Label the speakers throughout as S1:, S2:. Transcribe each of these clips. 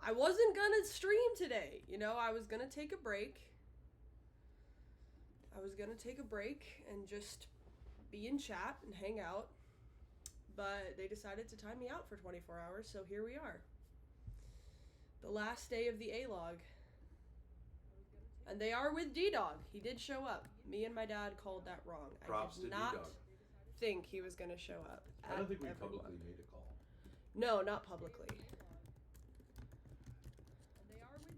S1: I wasn't gonna stream today. You know, I was gonna take a break. And just be in chat and hang out. But they decided to time me out for 24 hours, so here we are. The last day of the alog. And they are with D-Dog. He did show up. Me and my dad called that wrong.
S2: Props
S1: I did
S2: to
S1: not
S2: D-Dog.
S1: think he was going to show up.
S2: I don't think we publicly made a call.
S1: No, not publicly.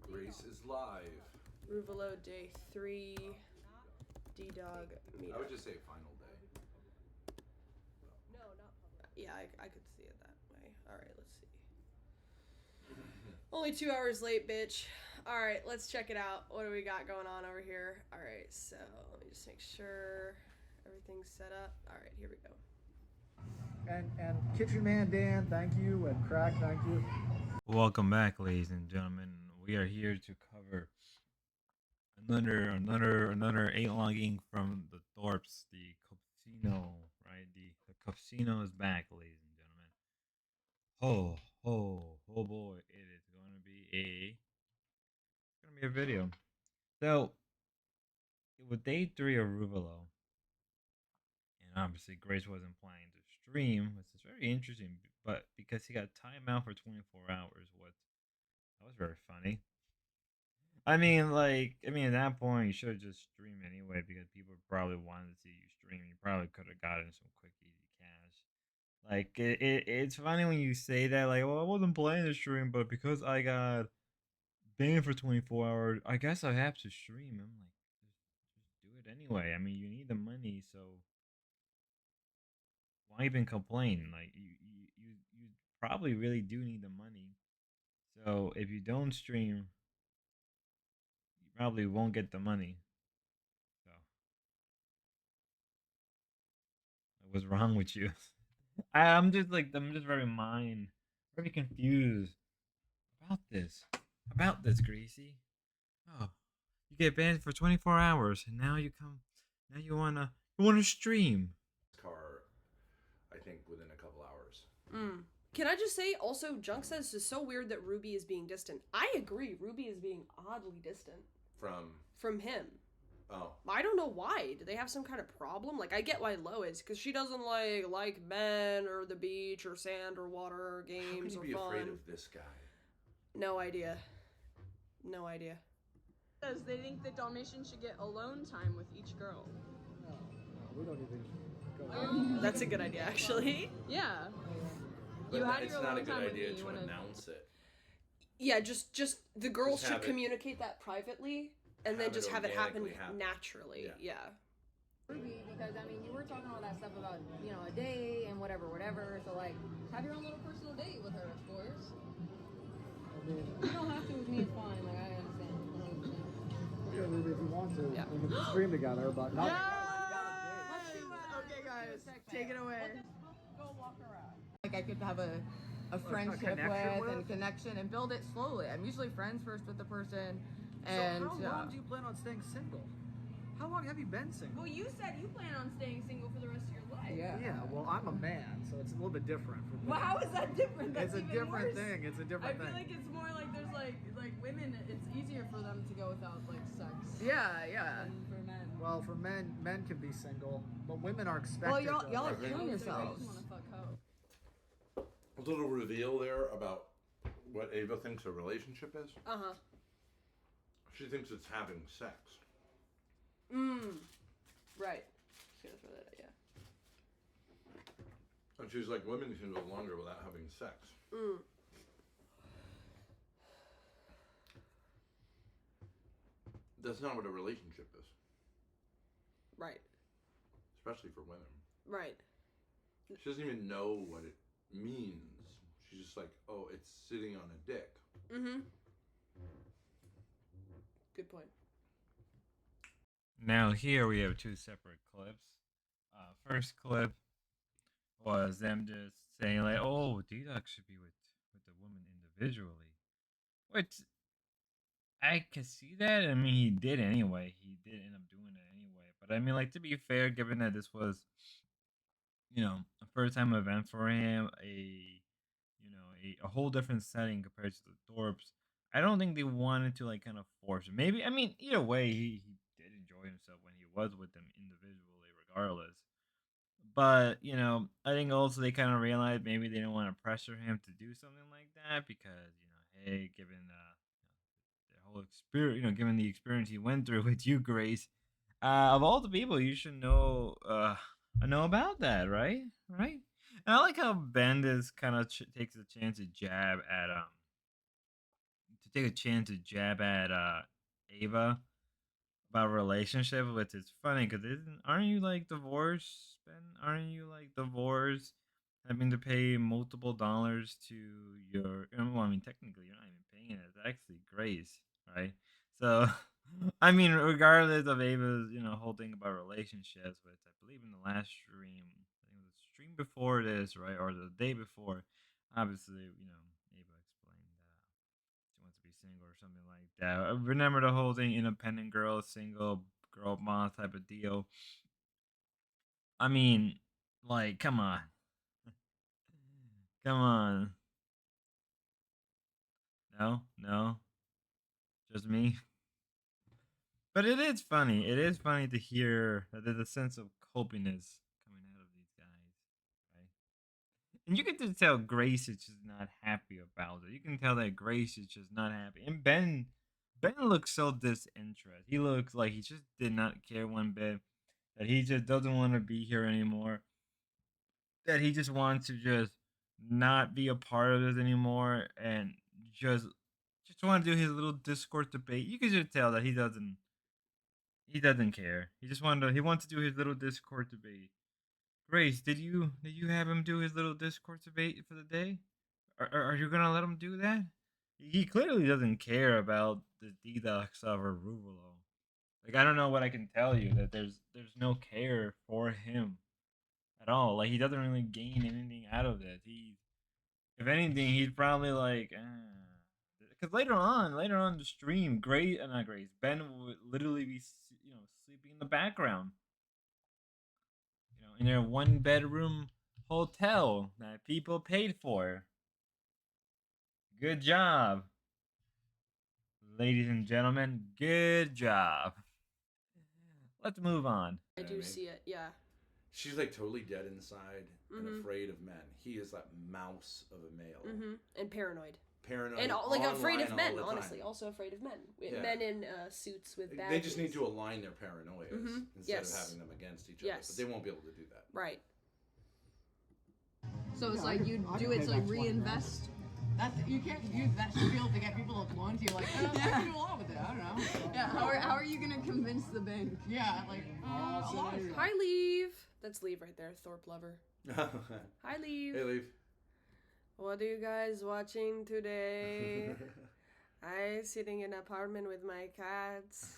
S2: Grace is live.
S1: Ruvalo day 3. D-Dog meetup.
S2: I would just say final day.
S1: No, not public. Yeah, I could see it that way. Alright, let's see. Only 2 hours late, bitch. Alright, let's check it out. What do we got going on over here? Alright, so let me just make sure everything's set up. Alright, here we go.
S3: And Kitchen Man Dan, thank you, and Crack, thank you.
S4: Welcome back, ladies and gentlemen. We are here to cover another 8 logging from the thorps, the Copesino, right? The Copesino is back, ladies and gentlemen. Oh boy, it is gonna be a video. So with day 3 of Ruvalo, and obviously Grace wasn't planning to stream, which is very interesting, but because he got timed out for 24 hours, that was very funny. I mean, at that point, you should have just streamed anyway because people probably wanted to see you stream. You probably could have gotten some quick, easy cash. Like, it's funny when you say that, like, well, I wasn't planning to stream, but because I got banned for 24 hours, I guess I have to stream. I'm like, just do it anyway. I mean, you need the money, so why even complain? Like, you probably really do need the money. So if you don't stream, probably won't get the money. So, what's wrong with you? I'm just very confused about this, Greasy. Oh, you get banned for 24 hours, and now you wanna stream.
S2: Car, I think within a couple hours.
S1: Can I just say, also, Junk says it's so weird that Ruby is being distant. I agree, Ruby is being oddly distant. From him.
S2: Oh.
S1: I don't know why. Do they have some kind of problem? Like, I get why Lo is, because she doesn't like men or the beach or sand or water or games or fun.
S2: How can you be afraid of this guy?
S1: No idea.
S5: Because they think that Dalmatians should get alone time with each girl.
S3: No, we don't even go there.
S1: That's a good idea, actually.
S5: Yeah.
S2: But it's not a good idea to announce it.
S1: Yeah, just the girls should communicate that privately, and then just have it happen naturally. Yeah.
S6: Ruby, because I mean, you were talking all that stuff about, you know, a day and whatever. So like, have your own little personal date with her, of course.
S3: I mean,
S6: You don't have to with me. It's fine. Like I understand. 100%.
S3: okay, Ruby, if you want to, we can stream together, but not.
S5: Okay, guys, take it away.
S6: Go walk around. Like I could have a friendship with and connection and build it slowly. I'm usually friends first with the person. And
S3: so how long do you plan on staying single? How long have you been single?
S6: Well, you said you plan on staying single for the rest of your life.
S3: Yeah, well, I'm a man, so it's a little bit different for me.
S6: Well, how is that different? That's
S3: it's a different thing. It's a different thing.
S5: I feel like it's more like there's like women, it's easier for them to go without like sex.
S6: Yeah.
S5: Than for men.
S3: Well, for men can be single, but women are expected.
S6: Well,
S3: to.
S6: y'all are
S2: Okay.
S6: killing
S5: I just
S6: yourselves.
S5: want to fuck hoe.
S2: A little reveal there about what Ava thinks a relationship is.
S1: Uh-huh.
S2: She thinks it's having sex.
S1: Right. Just gonna throw that out, yeah.
S2: And she's like, women can go longer without having sex. That's not what a relationship is.
S1: Right.
S2: Especially for women.
S1: Right.
S2: She doesn't even know what it means. She's just like, oh, it's sitting on a dick.
S1: Good point.
S4: Now here we have 2 separate clips. First clip was them just saying like, "Oh, D-Dog should be with the woman individually," which I can see that. I mean, he did anyway. He did end up doing it anyway. But I mean, like, to be fair, given that this was, a first time event for him, a a whole different setting compared to the Thorps. I don't think they wanted to like kind of force him. Maybe I mean either way he did enjoy himself when he was with them individually, regardless. But I think also they kind of realized maybe they didn't want to pressure him to do something like that because hey, given the whole experience, given the experience he went through with you, Grace, of all the people, you should know about that, right? Right. And I like how Bendis kind of takes a chance to jab at Ava about relationship, which is funny because aren't you like divorced, Ben? Aren't you like divorced, having to pay multiple dollars to your? Well, I mean, technically, you're not even paying it. It's actually Grace, right? So, I mean, regardless of Ava's, whole thing about relationships, which I believe in the last stream, I think it was the stream before this, right, or the day before, obviously, Ava explained she wants to be single or something like that. Remember the whole thing, independent girl, single girl, mom type of deal. I mean, like, come on, come on. No, no, just me. But it is funny. It is funny to hear that there's a sense of copiness coming out of these guys, right? And you can just tell Grace is just not happy about it. You can tell that Grace is just not happy. And Ben looks so disinterested. He looks like he just did not care one bit. That he just doesn't want to be here anymore. That he just wants to just not be a part of this anymore and just want to do his little Discord debate. You can just tell that he doesn't care. He wants to do his little Discord debate. Grace, did you have him do his little Discord debate for the day? Are you gonna let him do that? He clearly doesn't care about the deducts of Aruvalo. Like I don't know what I can tell you that there's no care for him at all. Like he doesn't really gain anything out of it. If anything, he'd probably like. Because later on in the stream, not Grace, Ben would literally be sleeping in the background, in their one bedroom hotel that people paid for. Good job, ladies and gentlemen. Good job. Let's move on.
S1: I do see it, yeah.
S2: She's like totally dead inside and afraid of men. He is that mouse of a male.
S1: And paranoid.
S2: And
S1: like afraid of men, honestly. Also afraid of men.
S2: Yeah.
S1: Men in suits with badges.
S2: They just need to align their paranoias instead of having them against each other. But they won't be able to do that.
S1: Right.
S6: So it's like you do it to like reinvest. You can't use that spiel to get people to loan to you. Like, I can do a lot with it. I don't know. Yeah. How are you gonna convince the bank? Yeah. Like, a lot.
S1: Hi, Leave. That's Leave right there. Thorp lover. Hi, Leave.
S2: Hey, Leave.
S1: What are you guys watching today? I sitting in an apartment with my cats.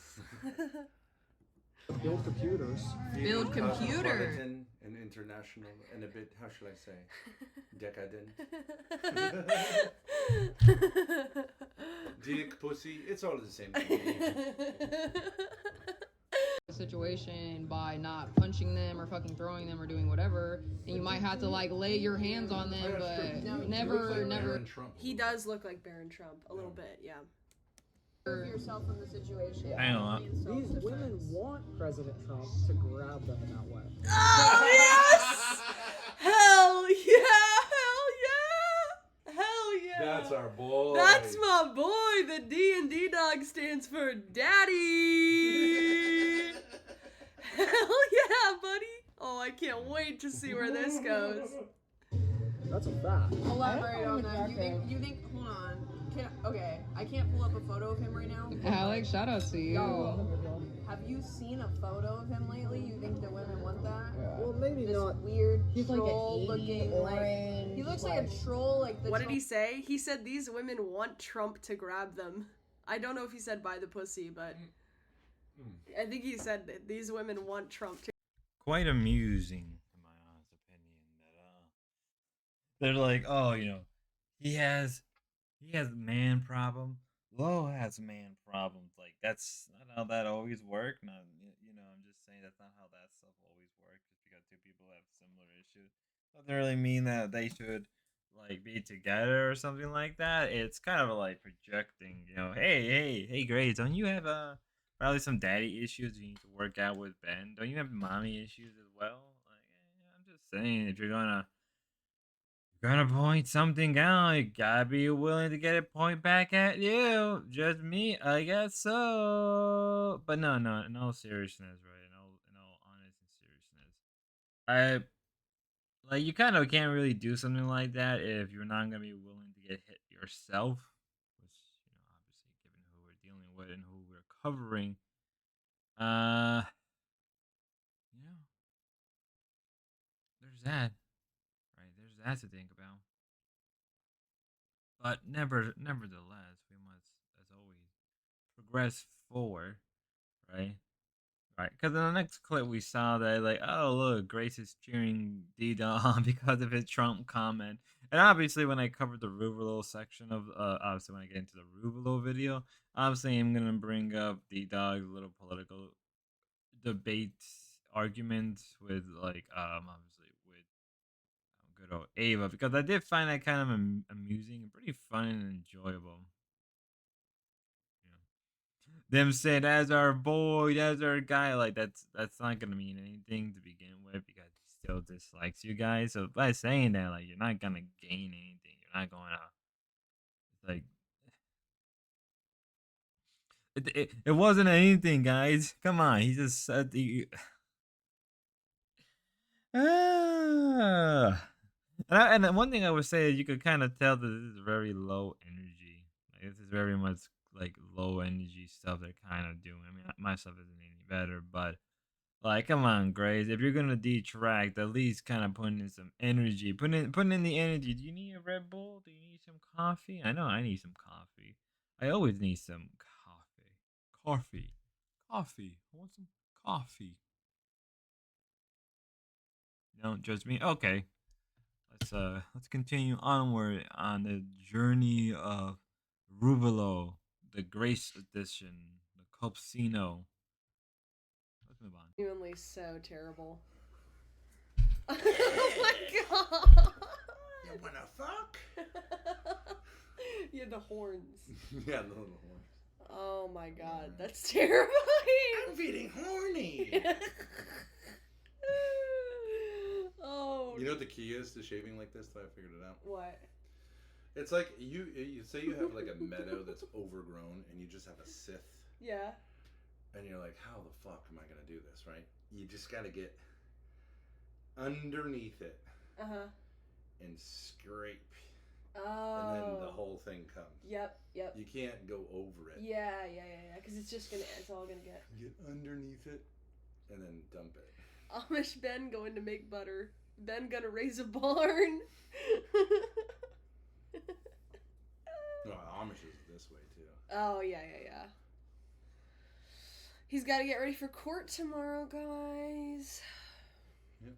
S3: Build computers.
S6: Build computers.
S2: And international and a bit, how should I say, decadent. Dick, pussy, it's all the same thing.
S6: Situation by not punching them or fucking throwing them or doing whatever, and you might have to like lay your hands on them, but never.
S1: He does look like Baron Trump a little bit, yeah.
S6: Remove yourself from the situation.
S4: I know.
S3: These women want President Trump to grab them in that way.
S1: Oh yes! Hell yeah! Hell yeah! Hell yeah!
S2: That's our boy.
S1: That's my boy. The D&D dog stands for Daddy. Hell yeah, buddy! Oh, I can't wait to see where this goes.
S3: That's a fact.
S6: Elaborate on that. You think? Hold on. Okay, I can't pull up a photo of him right now. Alex, shout out to you. Yo, have you seen a photo of him lately? You think the women want that?
S3: Yeah. Well, maybe
S6: this
S3: not.
S6: Weird
S3: He's
S6: troll
S3: like an 80
S6: looking
S3: orange,
S6: he looks like a troll. Like the
S1: what did he say? He said these women want Trump to grab them. I don't know if he said buy the pussy, but I think he said that these women want Trump to.
S4: Quite amusing, in my honest opinion, that they're like, oh, he has man problem. Lo has man problems. Like that's not how that always worked. Not, I'm just saying that's not how that stuff always works. Just because two people have similar issues doesn't really mean that they should like be together or something like that, it's kind of like projecting, hey, Grace, don't you have probably some daddy issues you need to work out with Ben? Don't you have mommy issues as well? Like, I'm just saying, if you're gonna point something out, you gotta be willing to get it point back at you. Just me, I guess so. But no, in all seriousness, right? In all honest and seriousness, I like you kind of can't really do something like that if you're not gonna be willing to get hit yourself. Which obviously, given who we're dealing with and who we're covering, uh, you know, there's that, right? There's that to think about. But nevertheless, we must, as always, progress forward, right? Right, because in the next clip we saw that like, oh look, Grace is cheering D on because of his Trump comment, and obviously when I covered the Ruvalo section of, obviously when I get into the Ruvalo video, obviously I'm gonna bring up D Dog's little political debate arguments with like, obviously with good old Ava, because I did find that kind of amusing and pretty fun and enjoyable. Them saying that's our boy, that's our guy, like that's not gonna mean anything to begin with because he still dislikes you guys. So by saying that, like you're not gonna gain anything. You're not going to like it wasn't anything, guys. Come on, he just said the ah. And one thing I would say is you could kind of tell that this is very low energy. Like this is very much like low energy stuff they're kind of doing. I mean, my stuff isn't any better, but like, come on, Grace. If you're gonna detract, at least kind of put in some energy. Put in the energy. Do you need a Red Bull? Do you need some coffee? I know I need some coffee. I always need some coffee. Coffee. I want some coffee. Don't judge me. Okay. Let's continue onward on the journey of Ruvalo, the Grace Edition, the Copesino. Let's move on.
S1: Genuinely so terrible. Oh my god!
S2: You wanna fuck?
S1: You had the horns.
S2: Yeah, the little horn.
S1: Oh my god, that's terrifying.
S2: I'm feeling horny.
S1: Oh.
S2: You know what the key is to shaving like this? I figured it out.
S1: What?
S2: It's like you say you have like a meadow that's overgrown and you just have a scythe.
S1: Yeah.
S2: And you're like, how the fuck am I gonna do this, right? You just gotta get underneath it.
S1: Uh-huh.
S2: And scrape.
S1: Oh.
S2: And then the whole thing comes.
S1: Yep.
S2: You can't go over it.
S1: Yeah. Because it's all gonna get.
S2: Get underneath it and then dump it.
S1: Amish Ben going to make butter. Ben gonna raise a barn.
S2: No, Amish is this way too.
S1: Oh, yeah. He's got to get ready for court tomorrow, guys.
S2: Yep,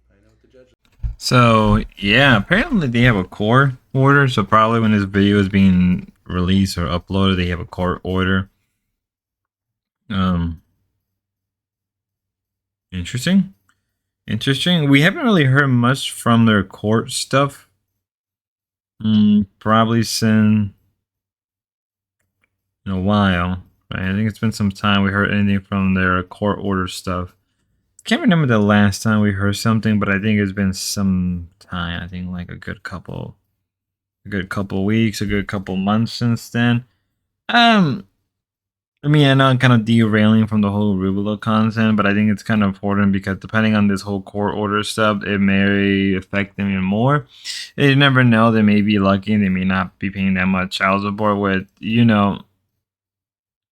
S2: I know what the judge.
S4: So, yeah, apparently they have a court order. So, probably when this video is being released or uploaded, they have a court order. Interesting. We haven't really heard much from their court stuff. Probably since in a while. Right? I think it's been some time we heard anything from their court order stuff. Can't remember the last time we heard something, but I think it's been some time. I think like a good couple weeks, a good couple months since then. I mean, I know I'm kind of derailing from the whole Ruvalo content, but I think it's kind of important because depending on this whole court order stuff, it may affect them even more. You never know. They may be lucky and they may not be paying that much child support with,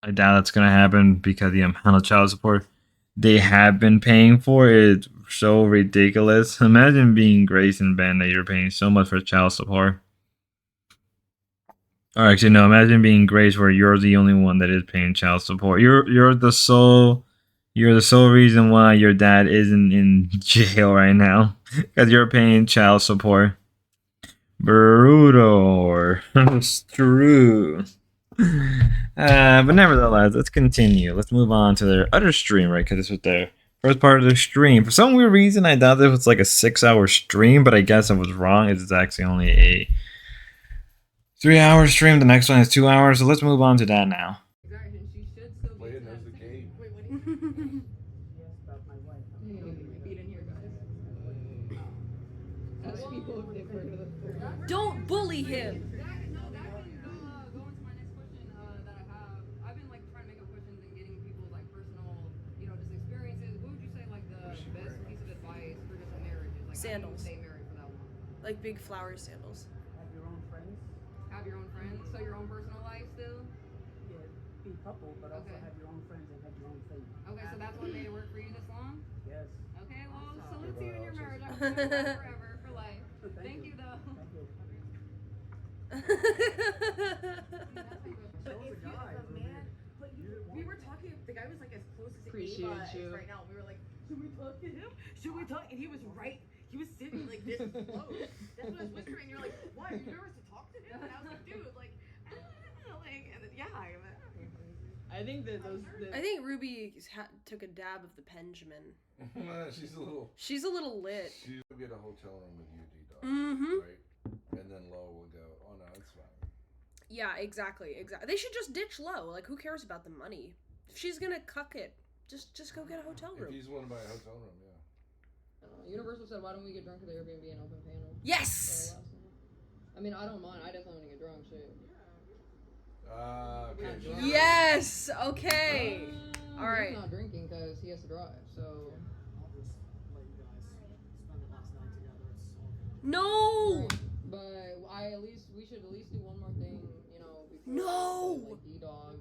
S4: I doubt that's going to happen because the amount of child support they have been paying for is so ridiculous. Imagine being Grace and Ben that you're paying so much for child support. Or actually, no. Imagine being Grace, where you're the only one that is paying child support. You're the sole reason why your dad isn't in jail right now because you're paying child support. Brutal. It's true. But nevertheless, let's continue. Let's move on to their other stream, right? Because this was their first part of the stream. For some weird reason, I thought it was like a 6-hour stream, but I guess I was wrong. It's actually only a 3-hour stream. The next one is 2 hours. So let's move on to that now.
S6: Exactly. She should still be.
S2: Leia knows the game.
S6: Wait, what do you repeat in here, guys? As people have different.
S1: Don't bully him.
S6: No, that can go into my next question that I have. I've been like trying to make up questions and getting people's like personal, just experiences. What would you say like the best piece of advice for just a marriage is? Like
S1: Sandals.
S6: How do you stay married for that long?
S1: Like big flower sandals.
S7: Have your own friends.
S6: Have your own friends. So your own personal life still.
S7: Yeah, be couple, but also have your own friends and have your own thing.
S6: Okay, so that's what made it work for you this long.
S7: Yes.
S6: Okay, well, salute to you in your marriage. I hope you live forever for life. Thank you, though.
S7: Thank you.
S8: We were talking. The guy was like as close as
S6: Appreciate
S8: Ava
S6: you.
S8: is right now. We were like, should we talk to him? Should we talk? And he was right. He was sitting like this close. That's what I was whispering. You're like, why? Are you nervous to talk to him? And I was like, dude, like, and then, yeah.
S5: I think that those.
S1: I think Ruby took a dab of the Benjamin.
S2: She's a little.
S1: She's a little lit.
S2: She'll get a hotel room with you, D-Dog.
S1: Mm-hmm.
S2: Right? And then Lo will go, oh no, it's fine.
S1: Yeah, exactly. They should just ditch Lo. Like, who cares about the money? If she's gonna cuck it, just go get a hotel room.
S2: If he's want to buy a hotel room, yeah.
S6: Universal said, why don't we get drunk at the Airbnb and open panel?
S1: Yes!
S6: I mean, I don't mind. I definitely want to get drunk, shit.
S2: Okay.
S1: Yes! Okay. All right.
S6: He's not drinking because he has to drive, so.
S7: I'll just let you guys spend the last night together. It's all good.
S1: No!
S6: But we should at least do one more thing, before
S1: No!
S6: like D-Dog.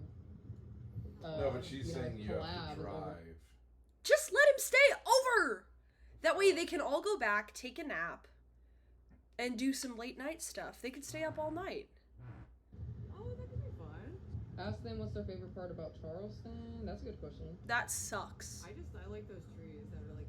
S2: No, but she's saying you have to drive.
S1: Just let him stay over! That way they can all go back, take a nap, and do some late night stuff. They could stay up all night.
S5: Oh, that could be fun.
S6: Ask them what's their favorite part about Charleston. That's a good question.
S1: That sucks.
S5: I like those trees that are like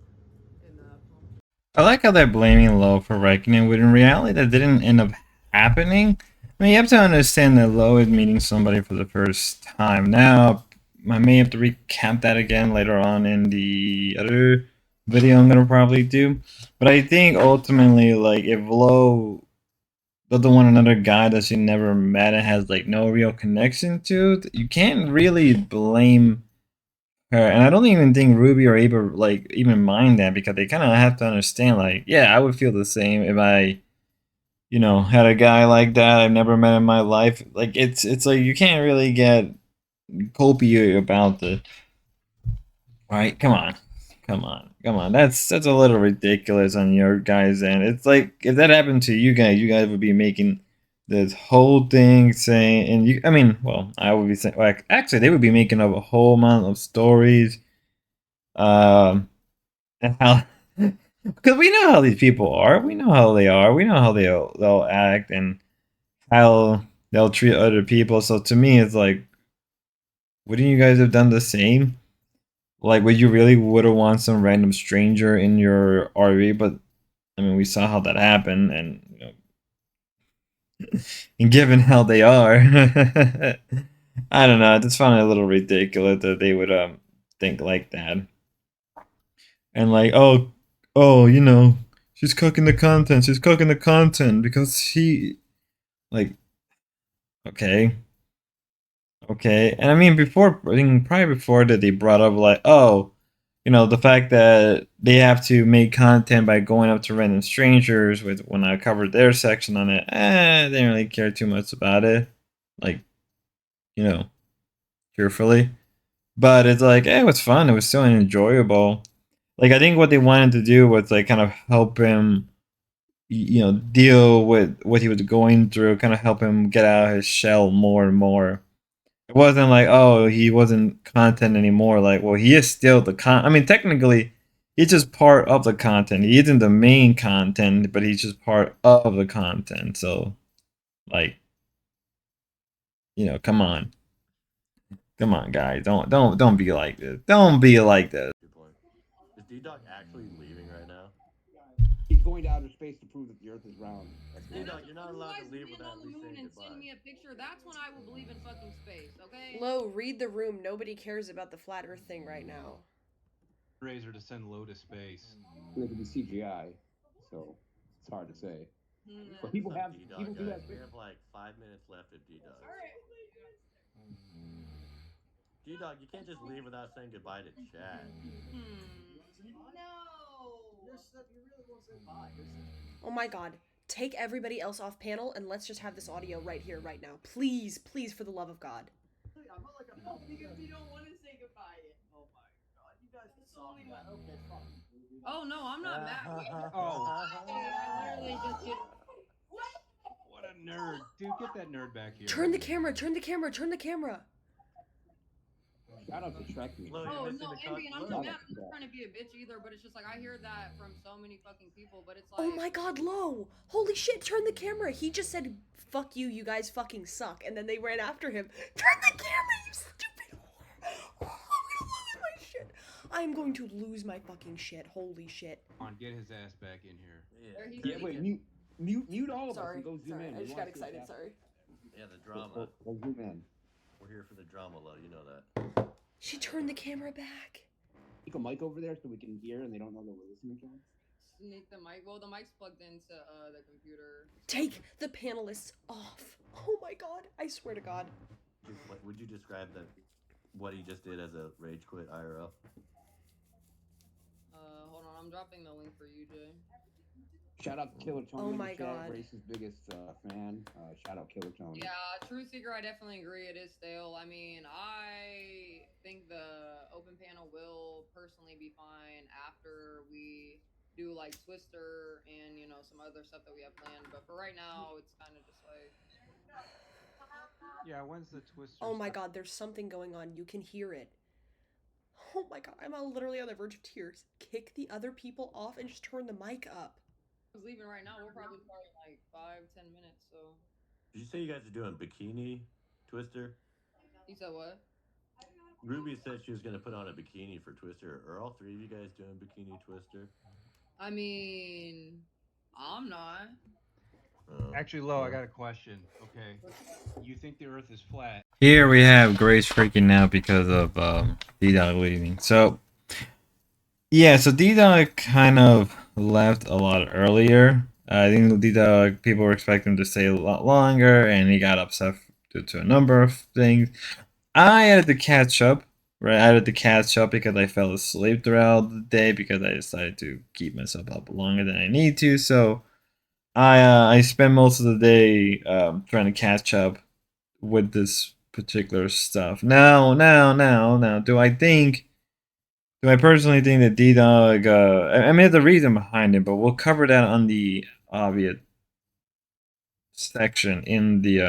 S5: in the palm trees.
S4: I like how they're blaming Lo for wrecking it, when in reality that didn't end up happening. I mean, you have to understand that Lo is meeting somebody for the first time. Now, I may have to recap that again later on in the other video I'm gonna probably do. But I think ultimately, like, if Lo doesn't want another guy that she never met and has like no real connection to, you can't really blame her. And I don't even think Ruby or Ava like even mind that, because they kind of have to understand, like, yeah, I would feel the same if I, had a guy like that I've never met in my life. Like, it's like you can't really get copy about the. Right? Come on. That's a little ridiculous on your guys' end. It's like if that happened to you guys would be making this whole thing saying, and I would be saying, like, actually they would be making up a whole amount of stories, and how, because we know how these people are, we know how they are, we know how they'll act and how they'll treat other people. So to me, it's like, wouldn't you guys have done the same? Like, would you really would have want some random stranger in your RV? But I mean, we saw how that happened, and and given how they are, I don't know. I just found it a little ridiculous that they would think like that, and like, oh, she's cooking the content. She's cooking the content because like, okay. And I mean, probably before that, they brought up like, oh, the fact that they have to make content by going up to random strangers. When I covered their section on it, they didn't really care too much about it, like, truthfully. But it's like, it was fun. It was so enjoyable. Like, I think what they wanted to do was like kind of help him, deal with what he was going through, kind of help him get out of his shell more and more. It wasn't like, oh, he wasn't content anymore. Like, well, he is still the I mean, technically, he's just part of the content. He isn't the main content, but he's just part of the content. So, like, come on, guys, don't be like this. Don't be like this.
S9: Good point. Is D-Dog actually leaving right now?
S10: He's going to outer space to prove that the Earth is round.
S9: D-Dog, you're not allowed to leave
S6: Being
S9: without
S6: on the
S9: me
S6: moon
S9: saying
S6: and
S9: goodbye.
S6: send me a picture. That's when I will believe in fucking space. Okay.
S1: Lo, read the room. Nobody cares about the flat Earth thing right now.
S11: Razor to send low to space.
S10: It could be CGI, so it's hard to say. But people
S9: Some
S10: have
S9: D-Dog,
S10: people do
S9: guys.
S10: have
S9: We have like 5 minutes left of D-Dog. D-Dog, you can't just leave without saying goodbye to Chad.
S1: Oh my god. Take everybody else off panel and let's just have this audio right here, right now. Please, please, for the love of God.
S6: Because you don't want to say goodbye yet.
S7: Oh my god, you guys can solve that. Okay, fuck.
S6: Oh no, I'm not mad.
S11: Oh,
S6: I literally just get.
S11: what a nerd. Dude, get that nerd back here.
S1: Turn the camera, turn the camera, turn the camera.
S10: Shout out to Shrek.
S9: Look,
S6: Oh
S9: you're
S6: no,
S9: missing the
S6: Ambien, I'm
S10: Shout
S6: not
S10: out
S6: mad.
S10: to
S6: I'm not
S10: Shrek.
S6: trying to be a bitch either, but it's just like I hear that from so many fucking people, but it's like.
S1: Oh my god, Lo. Holy shit, turn the camera. He just said, fuck you, you guys fucking suck. And then they ran after him. Turn the camera, you stupid whore. I'm gonna lose my shit. I'm going to lose my fucking shit. Holy shit.
S11: Come on, get his ass back in here.
S10: Yeah, wait, mute all of us and go zoom in.
S1: I just got excited, sorry.
S9: Yeah, the drama.
S10: Go zoom in.
S9: We're here for the drama, Lo. You know that.
S1: She turned the camera back.
S10: Take a mic over there so we can hear and they don't know that we're listening to them.
S6: Sneak the mic. Well, the mic's plugged into the computer.
S1: Take the panelists off. Oh my god, I swear to God.
S9: Would you describe what he just did as a rage quit IRL?
S6: Hold on, I'm dropping the link for you, Jay.
S10: Shout out to Killer Tony.
S1: Oh
S10: in the
S1: my
S10: chat,
S1: God.
S10: Grace's biggest fan. Shout out Killer Tony.
S6: Yeah, True Seeker, I definitely agree. It is stale. I mean, I think the open panel will personally be fine after we do like Twister and some other stuff that we have planned. But for right now, it's kind of just like.
S11: Yeah, when's the Twister?
S1: Oh my god, there's something going on. You can hear it. Oh my god, I'm literally on the verge of tears. Kick the other people off and just turn the mic up.
S6: I was leaving right now. We'll probably start in like 5-10 minutes. So.
S9: Did you say you guys are doing bikini Twister?
S6: You said what?
S9: Ruby said she was going to put on a bikini for Twister. Are all three of you guys doing bikini Twister?
S6: I mean, I'm not.
S11: Actually, Lo, I got a question. Okay. You think the Earth is flat?
S4: Here we have Grace freaking out because of D-Dog leaving. So, yeah, so D-Dog kind of left a lot earlier. I think D-Dog, people were expecting him to stay a lot longer, and he got upset due to a number of things. I had to catch up, right? I had to catch up because I fell asleep throughout the day because I decided to keep myself up longer than I need to. So I spent most of the day trying to catch up with this particular stuff. Now, do I personally think that D-Dog, I mean, there's a reason behind it, but we'll cover that on the obvious section in the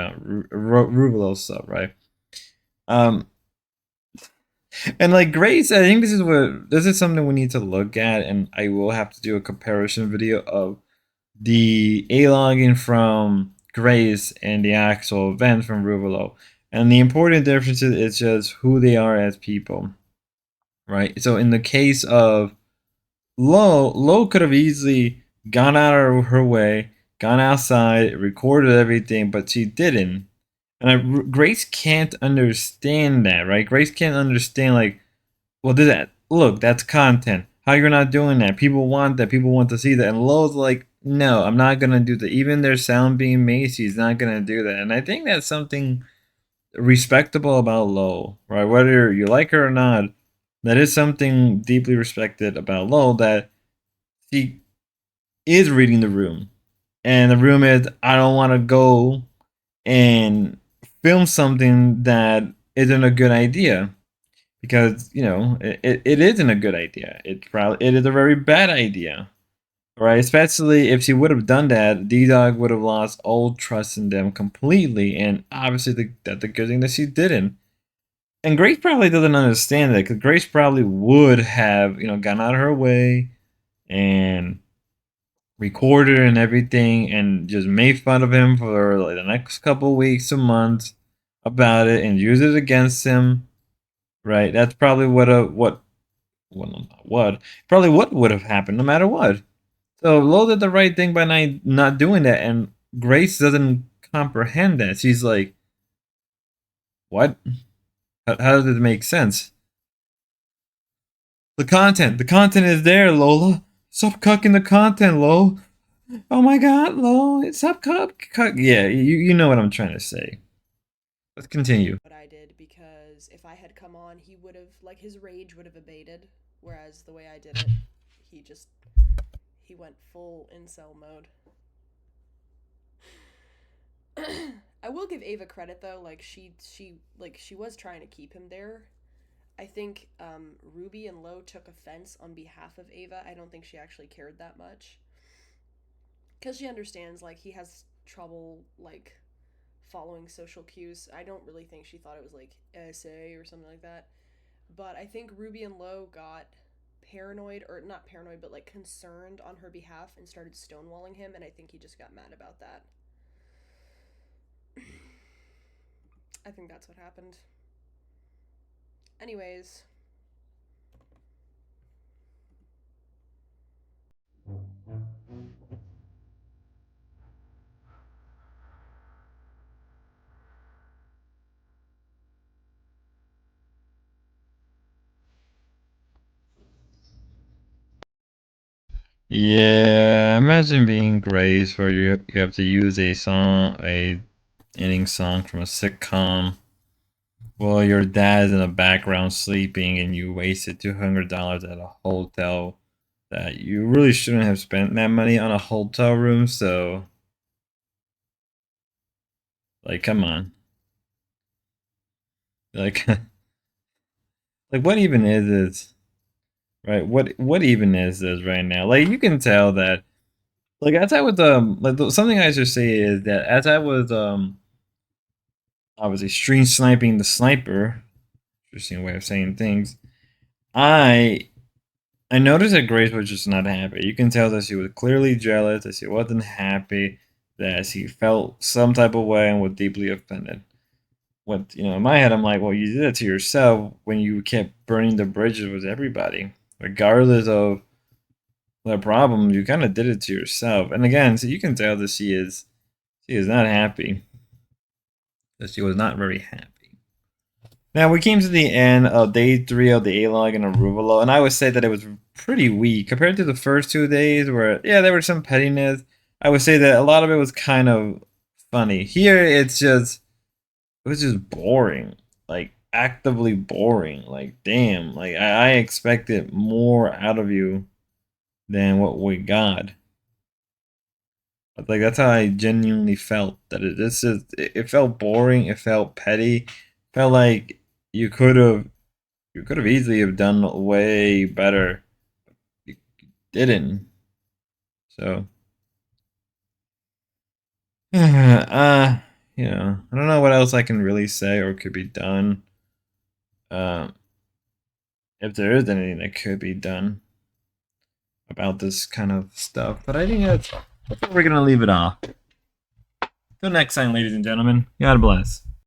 S4: Ruvelo stuff, right? And like Grace, I think this is something we need to look at, and I will have to do a comparison video of the A-logging from Grace and the actual event from Ruvelo. And the important difference is just who they are as people, right? So in the case of Lo could have easily gone out of her way, gone outside, recorded everything, but she didn't. And Grace can't understand that, right? Grace can't understand, like, well, that's content. How you're not doing that? People want that. People want to see that. And Lo's like, no, I'm not going to do that. Even their sound being made, she's not going to do that. And I think that's something respectable about Lo, right? Whether you like her or not, that is something deeply respected about Lo, that she is reading the room. And the room is, I don't want to go and film something that isn't a good idea. Because, it isn't a good idea. It is a very bad idea. Right? Especially if she would have done that, D-Dog would have lost all trust in them completely. And obviously that's the good thing that she didn't. And Grace probably doesn't understand that, because Grace probably would have, gone out of her way and recorded and everything and just made fun of him for like the next couple weeks or months about it and use it against him. Right? That's probably what would have happened no matter what. So Lo did the right thing by not doing that, and Grace doesn't comprehend that. She's like, what? How does it make sense? The content is there, Lola. Stop cucking the content, Lo. Oh my God, Lo. Stop cuck. Yeah, you know what I'm trying to say. Let's continue.
S1: What I did, because if I had come on, he would have, like, his rage would have abated, whereas the way I did it, he went full incel mode. I will give Ava credit though, like she was trying to keep him there. I think Ruby and Lo took offense on behalf of Ava. I don't think she actually cared that much, because she understands, like, he has trouble, like, following social cues. I don't really think she thought it was like SA or something like that. But I think Ruby and Lo got paranoid, or not paranoid, but like concerned on her behalf and started stonewalling him, and I think he just got mad about that. I think that's what happened. Anyways.
S4: Yeah, imagine being Grace where you have to use a ending song from a sitcom. Well, your dad's in the background sleeping, and you wasted $200 at a hotel that you really shouldn't have spent that money on a hotel room. So, like, come on, like, like what even is this, right? What even is this right now? Like, you can tell that, like, as I was something I should say is that as I was obviously stream sniping the sniper, interesting way of saying things. I noticed that Grace was just not happy. You can tell that she was clearly jealous, that she wasn't happy, that she felt some type of way and was deeply offended. What, in my head, I'm like, well, you did it to yourself when you kept burning the bridges with everybody, regardless of the problem. You kind of did it to yourself. And again, so you can tell that she is not happy. That she was not very happy. Now we came to the end of day 3 of the alog and Aruvalo, and I would say that it was pretty weak compared to the first 2 days, where there was some pettiness. I would say that a lot of it was kind of funny. Here it was just boring, like actively boring. Like, damn, like I expected more out of you than what we got. Like, that's how I genuinely felt. That it felt boring. It felt petty. It felt like you could have easily have done way better. You didn't. So, I don't know what else I can really say or could be done. If there is anything that could be done about this kind of stuff, but I think that's where we're gonna leave it off. Till next time, ladies and gentlemen. God bless.